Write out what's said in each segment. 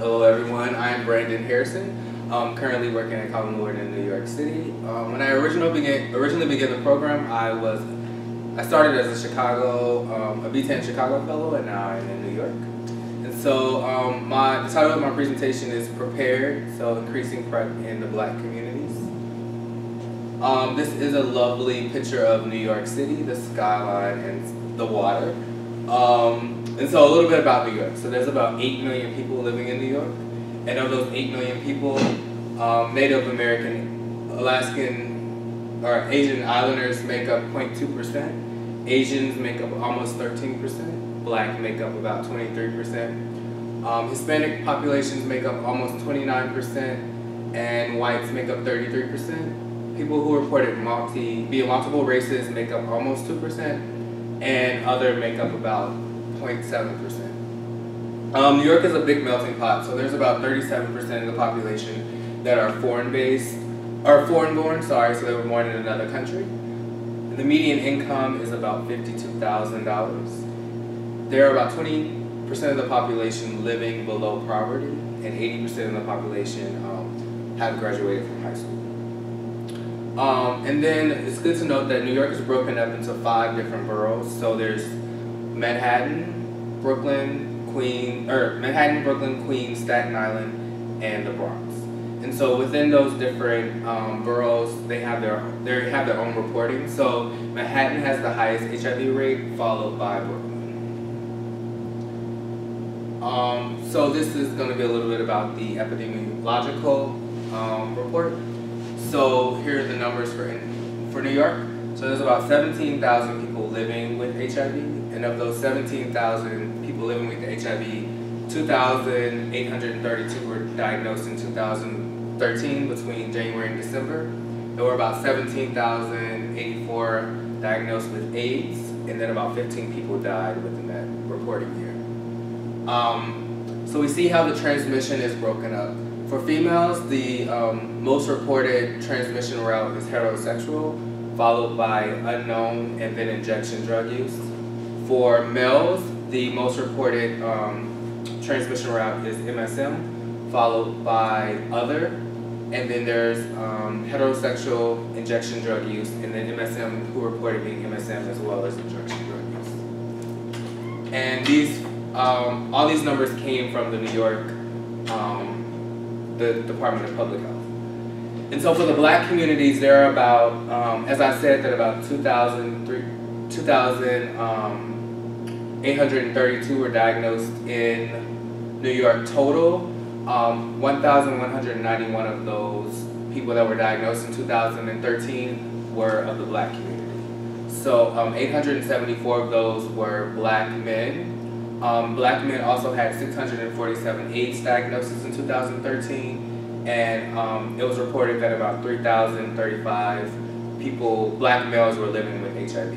Hello everyone, I'm Brandon Harrison. I'm currently working at Calvin Lord in New York City. When I originally began the program, I started as a B10 Chicago fellow, and now I'm in New York. And so the title of my presentation is Prepared, so increasing PrEP in the Black communities. This is a lovely picture of New York City, the skyline and the water. And so a little bit about New York. So there's about 8 million people living in New York. And of those 8 million people, Native American, Alaskan, or Asian Islanders make up 0.2%. Asians make up almost 13%. Black make up about 23%. Hispanic populations make up almost 29%. And whites make up 33%. People who reported multiple races make up almost 2%. And other make up about 0.7%. New York is a big melting pot, so there's about 37% of the population that are foreign-born, so they were born in another country. The median income is about $52,000. There are about 20% of the population living below poverty, and 80% of the population have graduated from high school. And then it's good to note that New York is broken up into 5 different boroughs. So there's Manhattan, Brooklyn, Queens, Staten Island, and the Bronx. And so within those different boroughs, they have their own reporting. So Manhattan has the highest HIV rate, followed by Brooklyn. So this is going to be a little bit about the epidemiological report. So here are the numbers for New York. So there's about 17,000 people living with HIV, and of those 17,000 people living with HIV, 2,832 were diagnosed in 2013 between January and December. There were about 17,084 diagnosed with AIDS, and then about 15 people died within that reporting year. So we see how the transmission is broken up. For females, the most reported transmission route is heterosexual, followed by unknown and then injection drug use. For males, the most reported transmission route is MSM, followed by other, and then there's heterosexual injection drug use, and then MSM, who reported being MSM as well as injection drug use. And all these numbers came from the New York the Department of Public Health. And so for the Black communities, there are about, as I said, that about 2,832 were diagnosed in New York total. 1,191 of those people that were diagnosed in 2013 were of the Black community. So 874 of those were Black men. Black men also had 647 AIDS diagnoses in 2013. And it was reported that about 3,035 Black males were living with HIV.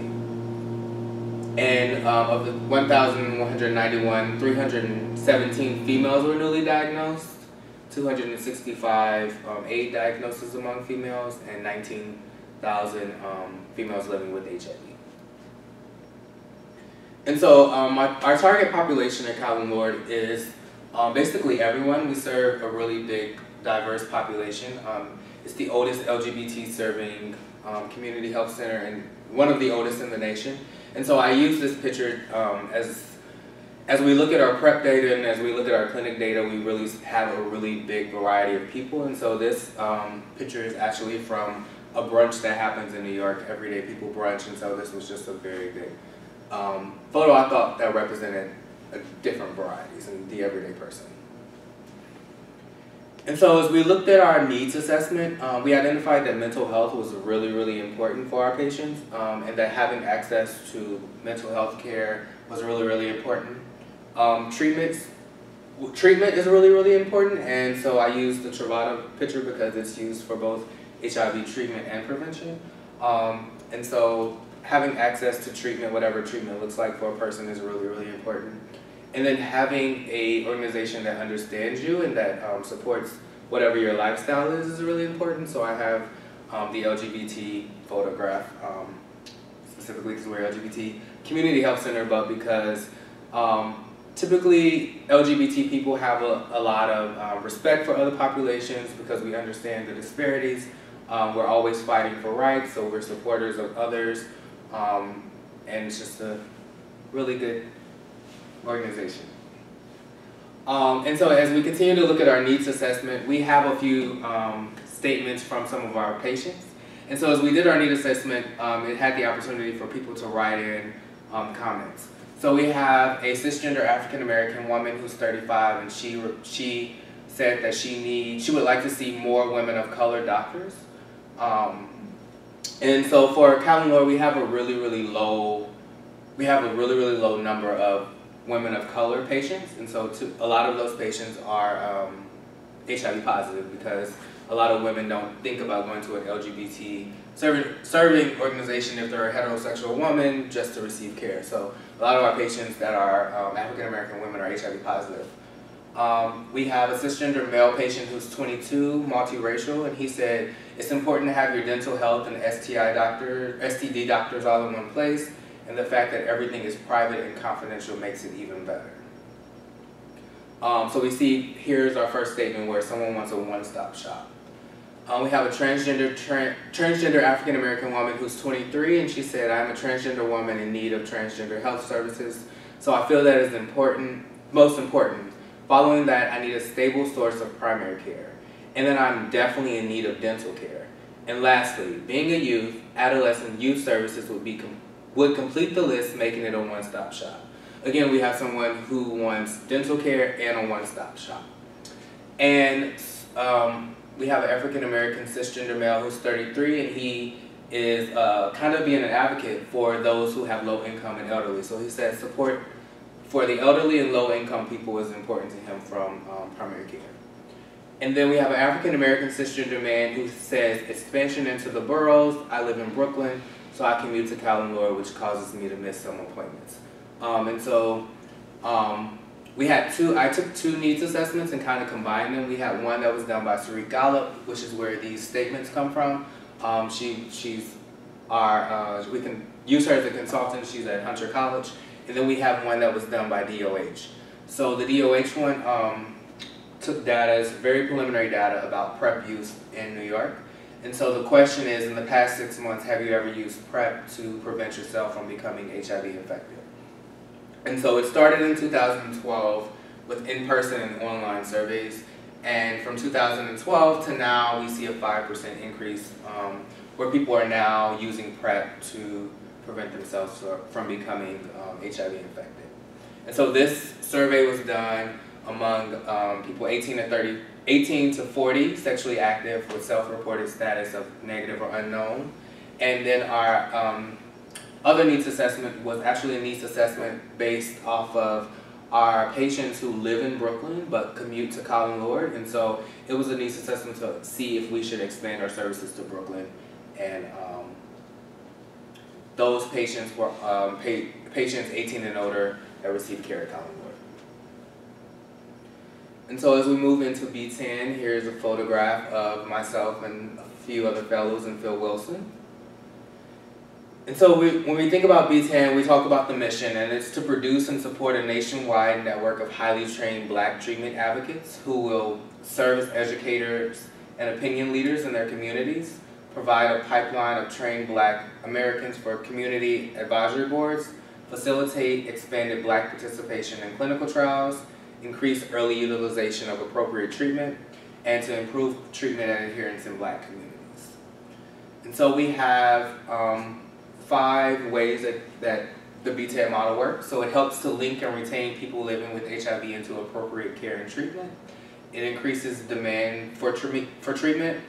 And of the 1,191, 317 females were newly diagnosed, 265 AIDS diagnoses among females, and 19,000 females living with HIV. And so our target population at Calvin Lord is basically everyone. We serve a really big, diverse population. It's the oldest LGBT serving community health center and one of the oldest in the nation. And so I use this picture as we look at our PrEP data and as we look at our clinic data, we really have a really big variety of people. And so this picture is actually from a brunch that happens in New York. Everyday people brunch, and so this was just a very big photo I thought that represented different varieties and the everyday person. And so as we looked at our needs assessment, we identified that mental health was really, really important for our patients, and that having access to mental health care was really, really important. Treatment is really, really important, and so I used the Truvada picture because it's used for both HIV treatment and prevention. And so having access to treatment, whatever treatment looks like for a person, is really, really important. And then having an organization that understands you and that supports whatever your lifestyle is really important. So I have the LGBT photograph, specifically because we're LGBT community health center, but because typically, LGBT people have a lot of respect for other populations because we understand the disparities. We're always fighting for rights, so we're supporters of others, and it's just a really good organization. And so as we continue to look at our needs assessment, we have a few statements from some of our patients. And so as we did our need assessment, it had the opportunity for people to write in comments. So we have a cisgender African American woman who's 35, and she said that she would like to see more women of color doctors. And so for Callen-Lorde, we have a really low number of women of color patients, and so a lot of those patients are HIV positive because a lot of women don't think about going to an LGBT serving organization if they're a heterosexual woman just to receive care. So a lot of our patients that are African American women are HIV positive. We have a cisgender male patient who's 22, multiracial, and he said it's important to have your dental health and STD doctors all in one place, and the fact that everything is private and confidential makes it even better. So we see here's our first statement where someone wants a one-stop shop. We have a transgender African American woman who's 23, and she said, I'm a transgender woman in need of transgender health services, so I feel that is most important. Following that, I need a stable source of primary care, and then I'm definitely in need of dental care. And lastly, being a youth, adolescent youth services would complete the list, making it a one-stop shop. Again, we have someone who wants dental care and a one-stop shop. And we have an African American cisgender male who's 33, and he is kind of being an advocate for those who have low income and elderly. So he says support for the elderly and low income people is important to him from primary care. And then we have an African American cisgender man who says expansion into the boroughs. I live in Brooklyn, so I commute to Callen-Lorde, which causes me to miss some appointments. And so I took two needs assessments and kind of combined them. We had one that was done by Sariq Gallup, which is where these statements come from. We can use her as a consultant. She's at Hunter College. And then we have one that was done by DOH. So the DOH one took data, it's very preliminary data about PrEP use in New York. And so the question is, in the past 6 months, have you ever used PrEP to prevent yourself from becoming HIV infected? And so it started in 2012 with in-person and online surveys. And from 2012 to now, we see a 5% increase where people are now using PrEP to prevent themselves from becoming HIV infected. And so this survey was done among people 18 to 40, sexually active with self-reported status of negative or unknown. And then our other needs assessment was actually a needs assessment based off of our patients who live in Brooklyn but commute to Callen-Lorde. And so it was a needs assessment to see if we should expand our services to Brooklyn. And those patients were patients 18 and older that received care at Callen-Lorde. And so as we move into B10, here's a photograph of myself and a few other fellows and Phil Wilson. And so when we think about B10, we talk about the mission, and it's to produce and support a nationwide network of highly trained Black treatment advocates who will serve as educators and opinion leaders in their communities, provide a pipeline of trained Black Americans for community advisory boards, facilitate expanded Black participation in clinical trials, increase early utilization of appropriate treatment, and to improve treatment and adherence in Black communities. And so we have 5 ways that the BTAD model works. So it helps to link and retain people living with HIV into appropriate care and treatment. It increases demand for treatment,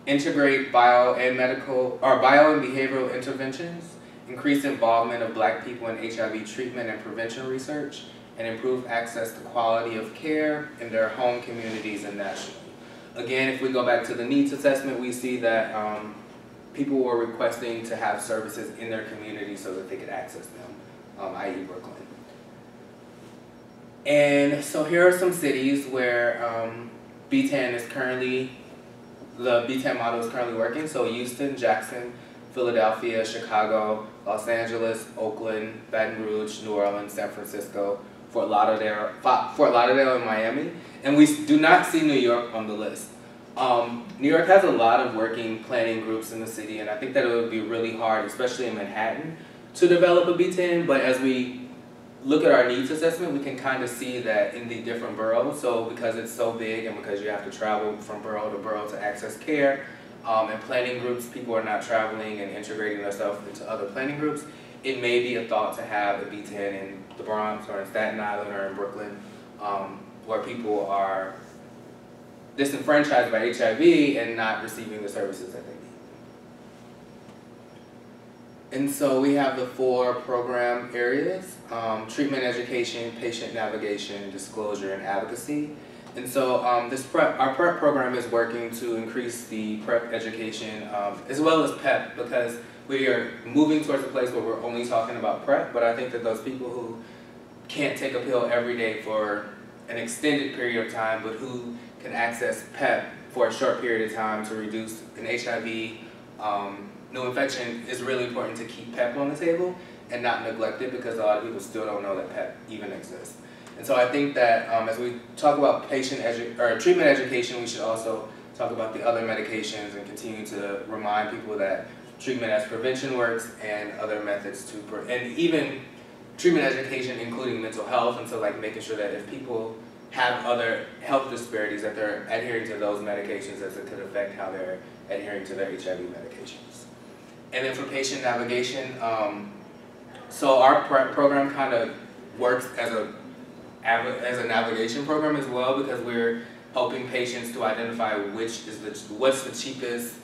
integrate bio and behavioral interventions, increase involvement of Black people in HIV treatment and prevention research, and improve access to quality of care in their home communities and nationally. Again, if we go back to the needs assessment, we see that people were requesting to have services in their community so that they could access them, i.e. Brooklyn. And so here are some cities where B10 is currently, the B10 model is currently working. So Houston, Jackson, Philadelphia, Chicago, Los Angeles, Oakland, Baton Rouge, New Orleans, San Francisco Fort Lauderdale and Miami, and we do not see New York on the list. New York has a lot of working planning groups in the city, and I think that it would be really hard, especially in Manhattan, to develop a B10, but as we look at our needs assessment, we can kind of see that in the different boroughs. So because it's so big and because you have to travel from borough to access care, and planning groups, people are not traveling and integrating themselves into other planning groups, it may be a thought to have a B10 in the Bronx or in Staten Island or in Brooklyn, where people are disenfranchised by HIV and not receiving the services that they need. And so we have the 4 program areas: treatment education, patient navigation, disclosure, and advocacy. And so our PrEP program is working to increase the PrEP education as well as PEP, because we are moving towards a place where we're only talking about PrEP, but I think that those people who can't take a pill every day for an extended period of time, but who can access PEP for a short period of time to reduce an HIV new infection, is really important to keep PEP on the table and not neglect it, because a lot of people still don't know that PEP even exists. And so I think that as we talk about treatment education, we should also talk about the other medications and continue to remind people that treatment as prevention works and other methods and even treatment education including mental health, and so like making sure that if people have other health disparities, that they're adhering to those medications, as it could affect how they're adhering to their HIV medications. And then for patient navigation, so our PrEP program kind of works as a navigation program as well, because we're helping patients to identify what's the cheapest,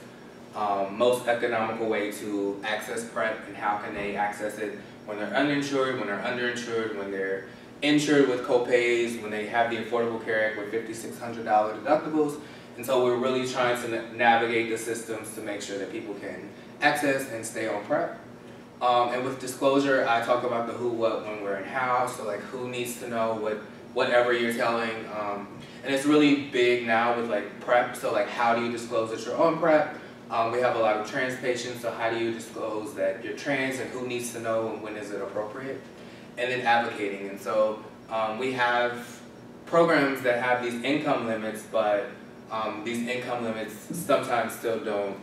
most economical way to access PrEP, and how can they access it when they're uninsured, when they're underinsured, when they're insured with co-pays, when they have the Affordable Care Act with $5,600 deductibles. And so we're really trying to navigate the systems to make sure that people can access and stay on PrEP. And with disclosure, I talk about the who, what, when, where, and how. So like who needs to know whatever you're telling. And it's really big now with like PrEP. So like how do you disclose that you're on PrEP? We have a lot of trans patients, so how do you disclose that you're trans, and who needs to know, and when is it appropriate? And then advocating. And so we have programs that have these income limits, but these income limits sometimes still don't.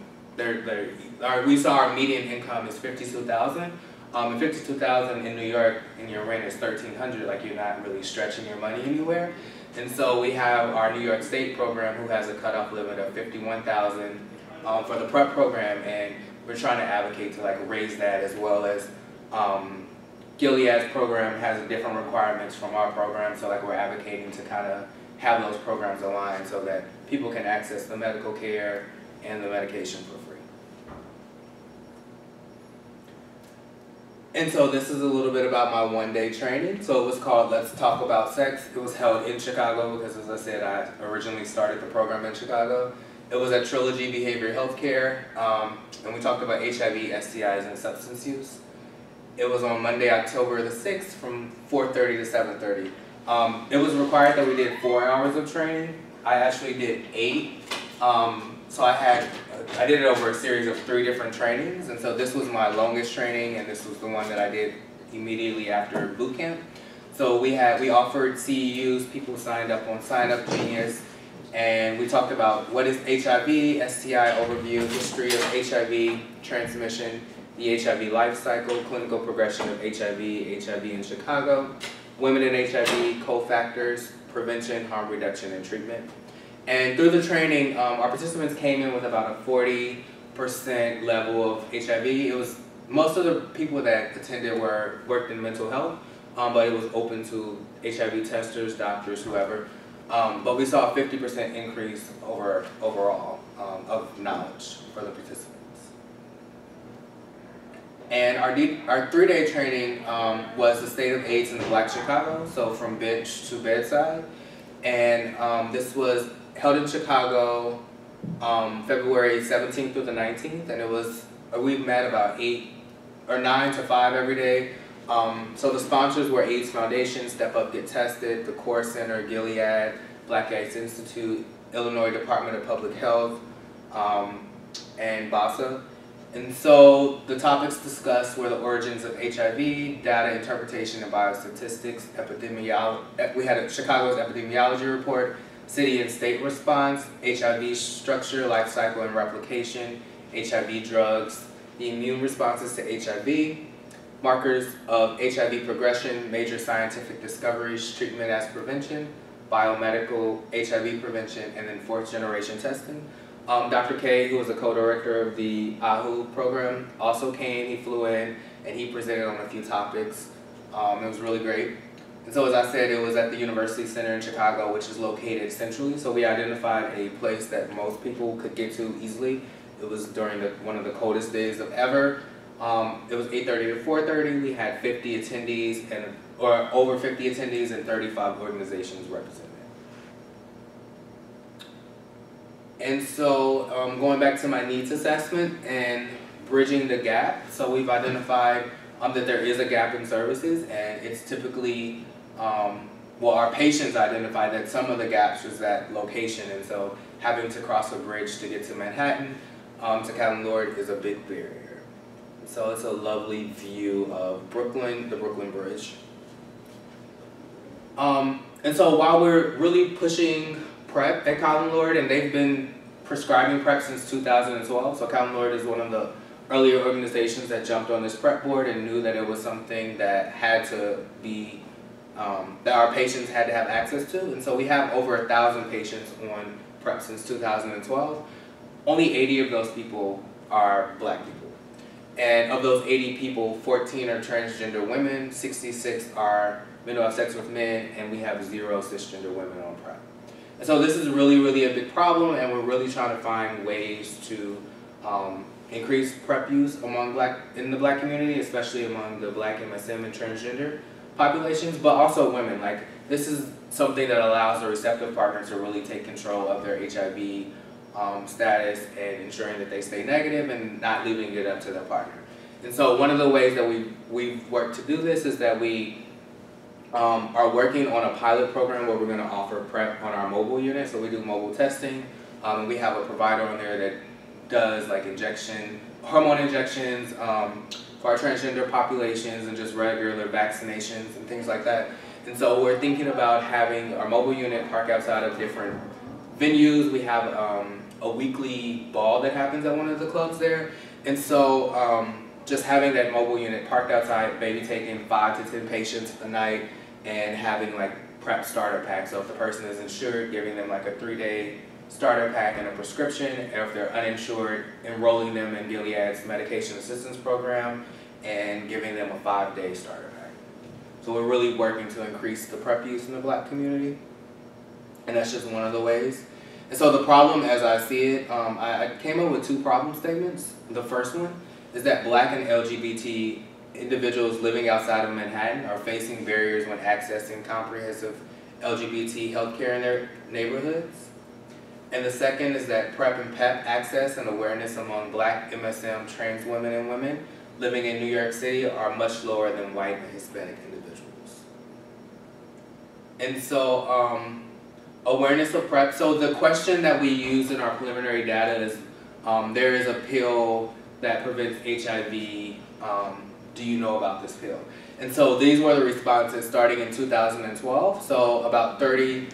We saw our median income is $52,000. And $52,000 in New York, and your rent is $1,300. Like, you're not really stretching your money anywhere. And so we have our New York State program, who has a cutoff limit of $51,000 for the PrEP program, and we're trying to advocate to like raise that, as well as Gilead's program has different requirements from our program. So like we're advocating to kind of have those programs aligned so that people can access the medical care and the medication for free. And so this is a little bit about my one-day training. So it was called Let's Talk About Sex. It was held in Chicago because, as I said, I originally started the program in Chicago. It was at Trilogy Behavioral Healthcare, and we talked about HIV, STIs, and substance use. It was on Monday, October the 6th from 4:30 to 7:30. It was required that we did 4 hours of training. I actually did 8. So I did it over a series of 3 different trainings, and so this was my longest training, and this was the one that I did immediately after boot camp. So we offered CEUs, people signed up on Sign Up Genius, and we talked about what is HIV, STI overview, history of HIV transmission, the HIV life cycle, clinical progression of HIV in Chicago, women in HIV, cofactors, prevention, harm reduction, and treatment. And through the training, our participants came in with about a 40% level of HIV. It was, most of the people that attended worked in mental health, but it was open to HIV testers, doctors, whoever. But we saw a 50% increase overall of knowledge for the participants. And our 3-day training was the state of AIDS in the Black Chicago, so from bench to bedside. And this was held in Chicago February 17th through the 19th, and we met about 9 to 5 every day. So the sponsors were AIDS Foundation, Step Up, Get Tested, the Core Center, Gilead, Black AIDS Institute, Illinois Department of Public Health, and BASA. And so the topics discussed were the origins of HIV, data interpretation and biostatistics, we had Chicago's epidemiology report, city and state response, HIV structure, life cycle and replication, HIV drugs, the immune responses to HIV, markers of HIV progression, major scientific discoveries, treatment as prevention, biomedical HIV prevention, and then fourth generation testing. Dr. K, who was a co-director of the AHU program, also came. He flew in and he presented on a few topics. It was really great. And so as I said, it was at the University Center in Chicago, which is located centrally. So we identified a place that most people could get to easily. It was during one of the coldest days of ever. It was 8:30 to 4:30. We had 50 attendees, or over 50 attendees, and 35 organizations represented. And so going back to my needs assessment and bridging the gap, so we've identified that there is a gap in services, and it's typically, well, our patients identified that some of the gaps was that location, and so having to cross a bridge to get to Manhattan, to Calvin Lord, is a big barrier. So it's a lovely view of Brooklyn, the Brooklyn Bridge. And so while we're really pushing PrEP at Calvin Lord, and they've been prescribing PrEP since 2012, so Calvin Lord is one of the earlier organizations that jumped on this PrEP board and knew that it was something that had to be, that our patients had to have access to. And so we have over 1,000 patients on PrEP since 2012. Only 80 of those people are Black people. And of those 80 people, 14 are transgender women, 66 are men who have sex with men, and we have 0 cisgender women on PrEP. And so this is really, really a big problem, and we're really trying to find ways to increase PrEP use in the Black community, especially among the Black MSM and transgender populations, but also women. Like, this is something that allows a receptive partner to really take control of their HIV status and ensuring that they stay negative and not leaving it up to their partner. And so one of the ways that we've worked to do this is that we are working on a pilot program where we're going to offer PrEP on our mobile unit. So we do mobile testing. We have a provider on there that does like hormone injections for our transgender populations and just regular vaccinations and things like that. And so we're thinking about having our mobile unit park outside of different venues. We have a weekly ball that happens at one of the clubs there. And so just having that mobile unit parked outside, maybe taking 5 to 10 patients a night and having like PrEP starter packs. So if the person is insured, giving them like a 3-day starter pack and a prescription, and if they're uninsured, enrolling them in Gilead's medication assistance program and giving them a 5-day starter pack. So we're really working to increase the PrEP use in the Black community, and that's just one of the ways. And so the problem, as I see it, I came up with 2 problem statements. The first one is that Black and LGBT individuals living outside of Manhattan are facing barriers when accessing comprehensive LGBT healthcare in their neighborhoods. And the second is that PrEP and PEP access and awareness among Black, MSM, trans women and women living in New York City are much lower than white and Hispanic individuals. And so awareness of PrEP. So the question that we use in our preliminary data is, there is a pill that prevents HIV. Do you know about this pill? And so these were the responses starting in 2012. So about 30%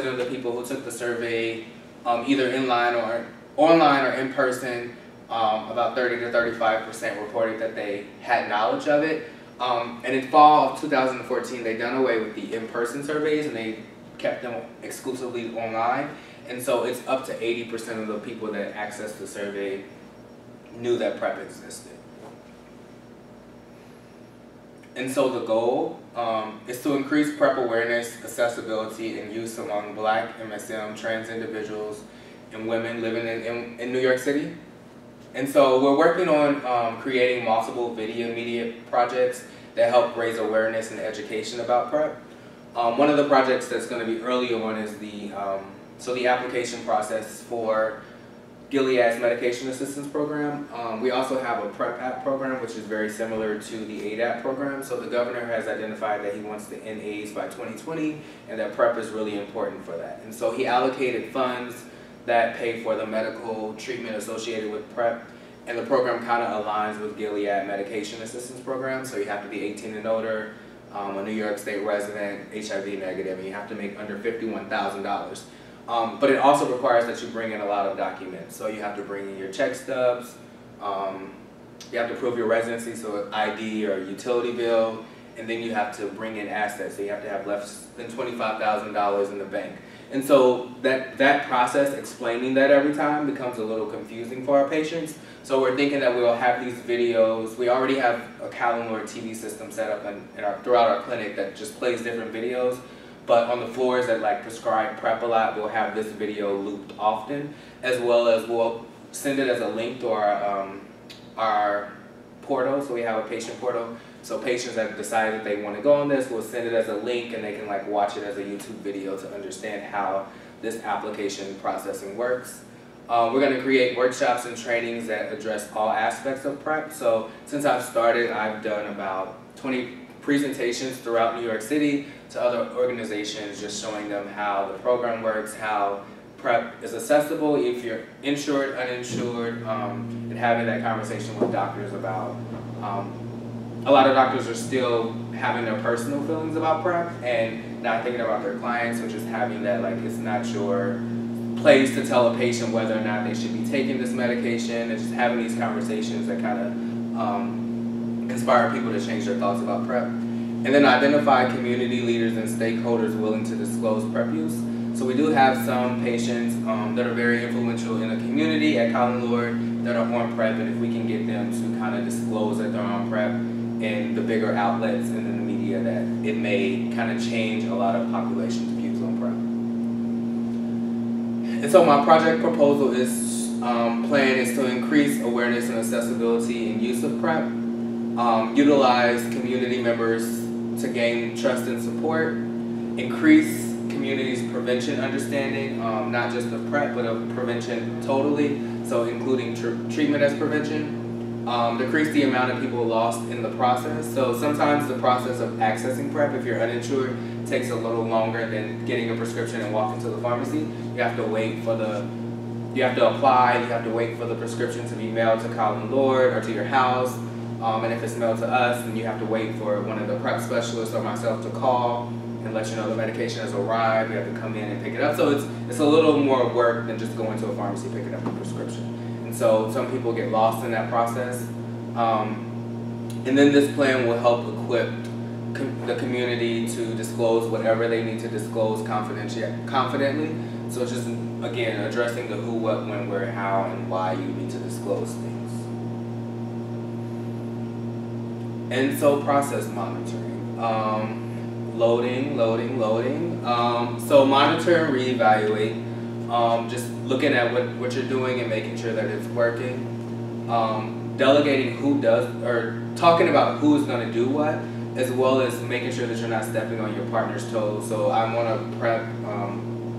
of the people who took the survey, either online or in person, about 30 to 35% reported that they had knowledge of it. And in fall of 2014, they done away with the in-person surveys and they kept them exclusively online. And so it's up to 80% of the people that accessed the survey knew that PrEP existed. And so the goal is to increase PrEP awareness, accessibility, and use among Black, MSM, trans individuals, and women living in New York City. And so we're working on creating multiple video media projects that help raise awareness and education about PrEP. One of the projects that's going to be early on is the application process for Gilead's medication assistance program. We also have a PrEP app program, which is very similar to the ADAP program. So the governor has identified that he wants to end AIDS by 2020, and that PrEP is really important for that. And so he allocated funds that pay for the medical treatment associated with PrEP, And the program kind of aligns with Gilead medication assistance program. So you have to be 18 and older, a New York State resident, HIV negative, and you have to make under $51,000. But it also requires that you bring in a lot of documents. So you have to bring in your check stubs, you have to prove your residency, so ID or utility bill, and then you have to bring in assets. So you have to have less than $25,000 in the bank. And so that process, explaining that every time, becomes a little confusing for our patients. So we're thinking that we'll have these videos. We already have a Calendar TV system set up throughout our clinic that just plays different videos. But on the floors that like prescribe PrEP a lot, we'll have this video looped often, as well as we'll send it as a link to our portal. So we have a patient portal. So patients that decide that they want to go on this, we'll send it as a link and they can like watch it as a YouTube video to understand how this application processing works. We're going to create workshops and trainings that address all aspects of PrEP. So since I've started, I've done about 20 presentations throughout New York City to other organizations, just showing them how the program works, how PrEP is accessible if you're insured, uninsured, and having that conversation with doctors about a lot of doctors are still having their personal feelings about PrEP and not thinking about their clients, or just having that like it's not your place to tell a patient whether or not they should be taking this medication, and just having these conversations that kind of inspire people to change their thoughts about PrEP. And then identify community leaders and stakeholders willing to disclose PrEP use. So we do have some patients that are very influential in the community at Colin Lord that are on PrEP, and if we can get them to kind of disclose that they're on PrEP in the bigger outlets and in the media, that it may kind of change a lot of population's views on PrEP. And so my project proposal plan is to increase awareness and accessibility and use of PrEP, utilize community members to gain trust and support, increase community's prevention understanding, not just of PrEP, but of prevention totally, so including treatment as prevention. Decrease the amount of people lost in the process. So sometimes the process of accessing PrEP, if you're uninsured, takes a little longer than getting a prescription and walking to the pharmacy. You have to wait for you have to apply, you have to wait for the prescription to be mailed to Colin Lord or to your house. And if it's mailed to us, then you have to wait for one of the PrEP specialists or myself to call and let you know the medication has arrived. You have to come in and pick it up. So it's a little more work than just going to a pharmacy picking up a prescription. And so some people get lost in that process. And then this plan will help equip the community to disclose whatever they need to disclose confidently. So it's just, again, addressing the who, what, when, where, how, and why you need to disclose things. And so process monitoring. Loading. So monitor and reevaluate. Just looking at what you're doing and making sure that it's working. Delegating who does, or talking about who's going to do what, as well as making sure that you're not stepping on your partner's toes. So I'm on a PrEP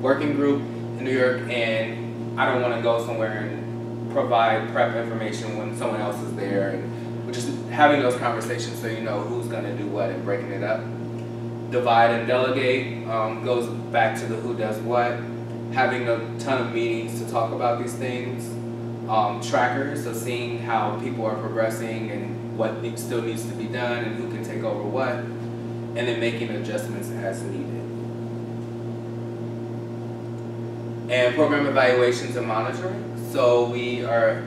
working group in New York, and I don't want to go somewhere and provide PrEP information when someone else is there. And just having those conversations so you know who's going to do what and breaking it up. Divide and delegate goes back to the who does what. Having a ton of meetings to talk about these things. Trackers, so seeing how people are progressing and what still needs to be done and who can take over what. And then making adjustments as needed. And program evaluations and monitoring. So we are,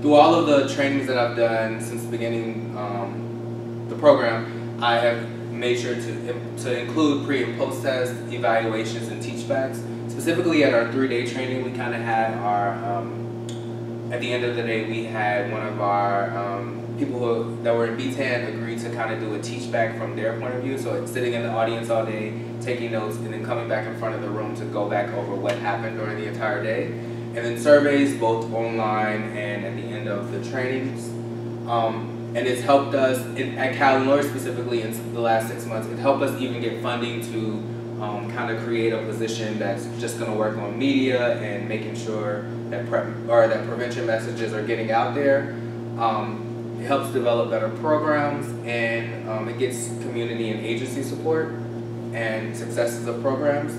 through all of the trainings that I've done since beginning the program, I have made sure to include pre and post test evaluations and teachbacks. Specifically at our 3-day training, we kind of had our, at the end of the day, we had one of our people that were in BTAN agree to kind of do a teach back from their point of view. So it's sitting in the audience all day, taking notes, and then coming back in front of the room to go back over what happened during the entire day. And then surveys, both online and at the end of the trainings. And it's helped us, at Cal Lord specifically in the last 6 months, it helped us even get funding to kind of create a position that's just going to work on media and making sure that that prevention messages are getting out there. It helps develop better programs, and it gets community and agency support and successes of programs.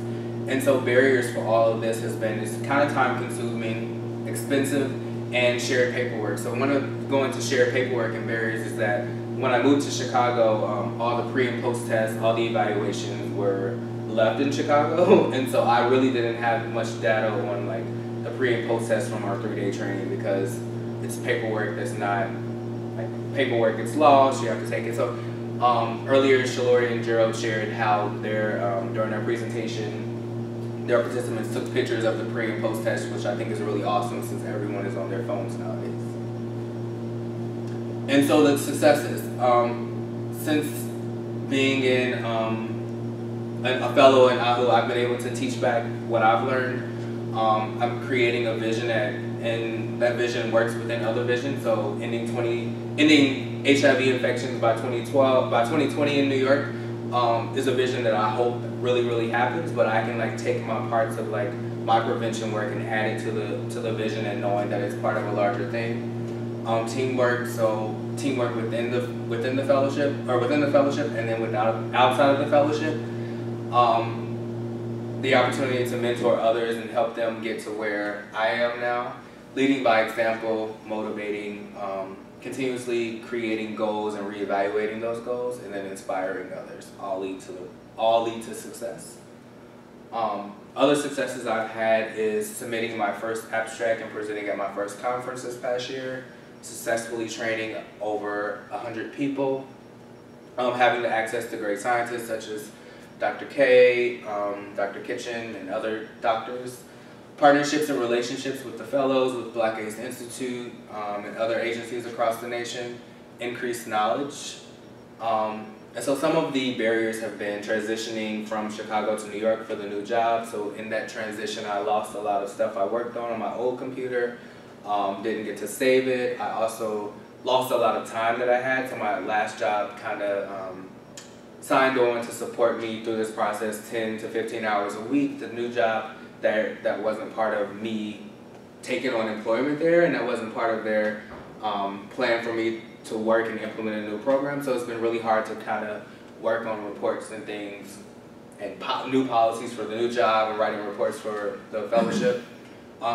And so barriers for all of this has been, it's kind of time consuming, expensive, and shared paperwork. So one of going to shared paperwork and barriers is that when I moved to Chicago, all the pre and post tests, all the evaluations were left in Chicago, and so I really didn't have much data on like the pre and post tests from our 3-day training because it's paperwork that's not like paperwork gets lost. You have to take it. So earlier, Shalori and Gerald shared how during their presentation, their participants took pictures of the pre and post test, which I think is really awesome since everyone is on their phones nowadays. And so the successes, since being in a fellow in AHU, I've been able to teach back what I've learned. I'm creating a vision and that vision works within other visions. So ending HIV infections by 2020 in New York is a vision that I hope really happens. But I can like take my parts of like my prevention work and add it to the vision, and knowing that it's part of a larger thing. Teamwork, so teamwork within the fellowship, and then outside of the fellowship. The opportunity to mentor others and help them get to where I am now. Leading by example, motivating, continuously creating goals and reevaluating those goals, and then inspiring others. All lead to success. Other successes I've had is submitting my first abstract and presenting at my first conference this past year, successfully training over 100 people, having the access to great scientists such as Dr. K, Dr. Kitchen, and other doctors, partnerships and relationships with the fellows, with Black AIDS Institute, and other agencies across the nation, increased knowledge. And so some of the barriers have been transitioning from Chicago to New York for the new job. So in that transition, I lost a lot of stuff I worked on my old computer, didn't get to save it. I also lost a lot of time that I had, so my last job kind of signed on to support me through this process 10 to 15 hours a week. The new job, that wasn't part of me taking on employment there, and that wasn't part of their plan for me to work and implement a new program. So it's been really hard to kind of work on reports and things and new policies for the new job and writing reports for the fellowship.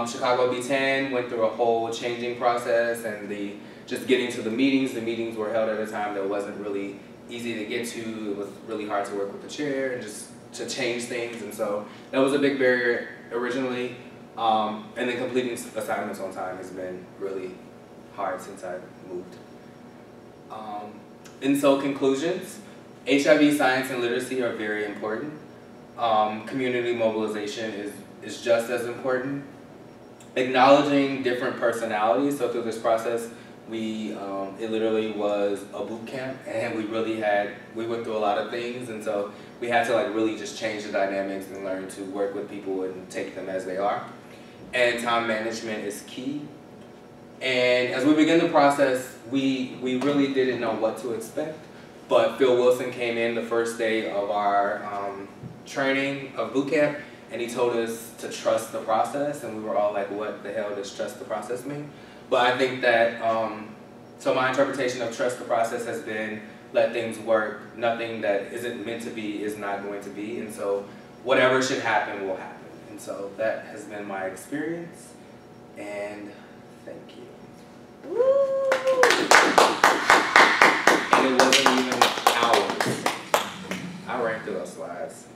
Chicago B10 went through a whole changing process, and just getting to the meetings were held at a time that wasn't really easy to get to. It was really hard to work with the chair and just to change things, and so that was a big barrier originally. And then completing assignments on time has been really hard since I moved. And so conclusions, HIV science and literacy are very important. Community mobilization is just as important. Acknowledging different personalities, so through this process, it literally was a boot camp, and we went through a lot of things, and so we had to like really just change the dynamics and learn to work with people and take them as they are. And time management is key. And as we begin the process, we really didn't know what to expect, but Phil Wilson came in the first day of our training of boot camp, and he told us to trust the process, and we were all like, what the hell does trust the process mean? But I think that, so my interpretation of trust the process has been let things work. Nothing that isn't meant to be is not going to be, and so whatever should happen will happen. And so that has been my experience, and thank you. Woo! And it wasn't even hours. I ran through those slides.